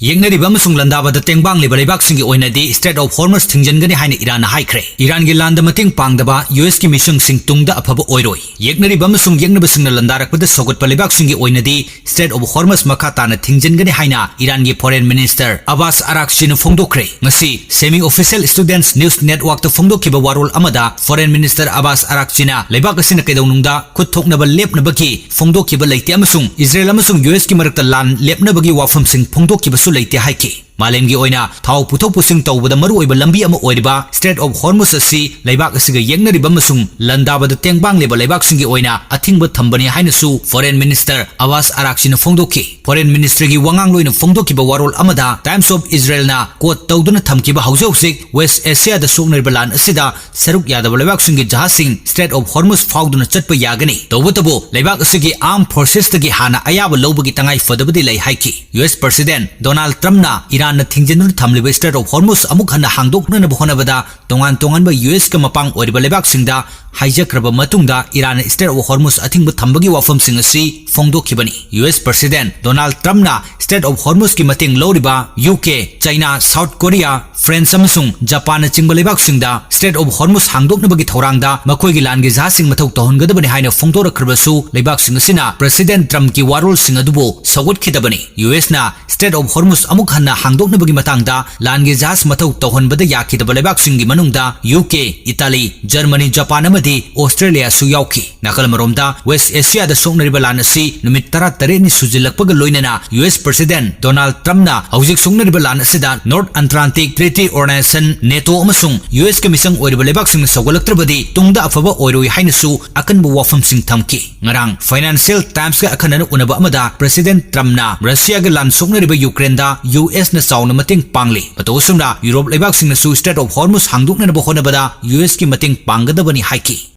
Yeknaba amasung landabada tengbangba leibaksinggi oinadi Strait of Hormuz thingjingani haina Iran haikre. Irangi landa mating pangdaba US ki mission sing tungda afaba oiroi. Yeknaba amasung Yeknabasingna landarakpada sogotpa leibaksinggi oinadi Strait of Hormuz makhatana thingjingani haina Irangi Foreign Minister Abbas Araghchina phongdokre. Ngasi semi official Students News Network ta phongdokiba warol amada Foreign Minister Abbas Araghchina leibak asina kaidaunungda khutthoknaba lepnabagi phongdokiba leite amasung Israel amasung US ki marakta lan lepnabagi wafam sing phongdokiba leite haiki malemgi oina thau puthok pusing tawbada maru oiba lambi ama oiriba Strait of Hormuz asi leibak asiga Yeknaba amasung landabada tengbang leba leibak singi oina athingba thambani hainasu Foreign Minister Abbas Araghchina phongdoki. Foreign Ministry gi wangang loina phongdokiba warol amada Times of Israel na quote tawduna thamkiba haujauksik West Asia da soknariba lan asida saruk yadaba leibak singi jahasing Strait of Hormuz fauduna chatpa yagani tawbutabo leibak asigi armed forces tagi hana ayaba lobagi tangai fadabadi lei haiki. US President Donald Trump na Iran na thingjinun thamliba Strait of Hormuz amuk hana hangdokna na honabada tongan ba US ka mapang oriba leibak singda hijakraba matungda Iran Strait of Hormuz athingba thambagi wafam sing asi phongdokhibani. US President Donald Trump na Strait of Hormuz ki mating loriba UK, China, South Korea, France amasung Japan na chingba leibak singda Strait of Hormuz hangdoknabagi thorangda makoigi langi jahasing mathau tahongadabani haina phongdorakhrabasu leibak sing asina President Trump ki warol sing adubo sawatkhidabani. US na Strait of Hormuz amuk hana hangdoknabagi matangda langi jahas mathau tahonbada yakhidaba leibak singi manungda UK, Italy, Germany, Japan amadi Australia su yauki. Nakalmaromda West Asia da soknariba lan asi numit 13 ni sujilakpaga loinana US President Donald Trump na haujik soknariba lan asida North Atlantic Treaty Organization NATO amasung US ka misang oiriba leibak sing sawgalaktrabadi tungda afaba oiroi hainasu akanba wafam sing thamki. Ngarang Financial Times ka akhanana unaba amada President Trump na Russia ga lan soknariba Ukraine da US na sauna mating pangli patosumna Europe leibak sing na su Strait of Hormuz hangdokna na honabada US ki mating panggadabani haiki.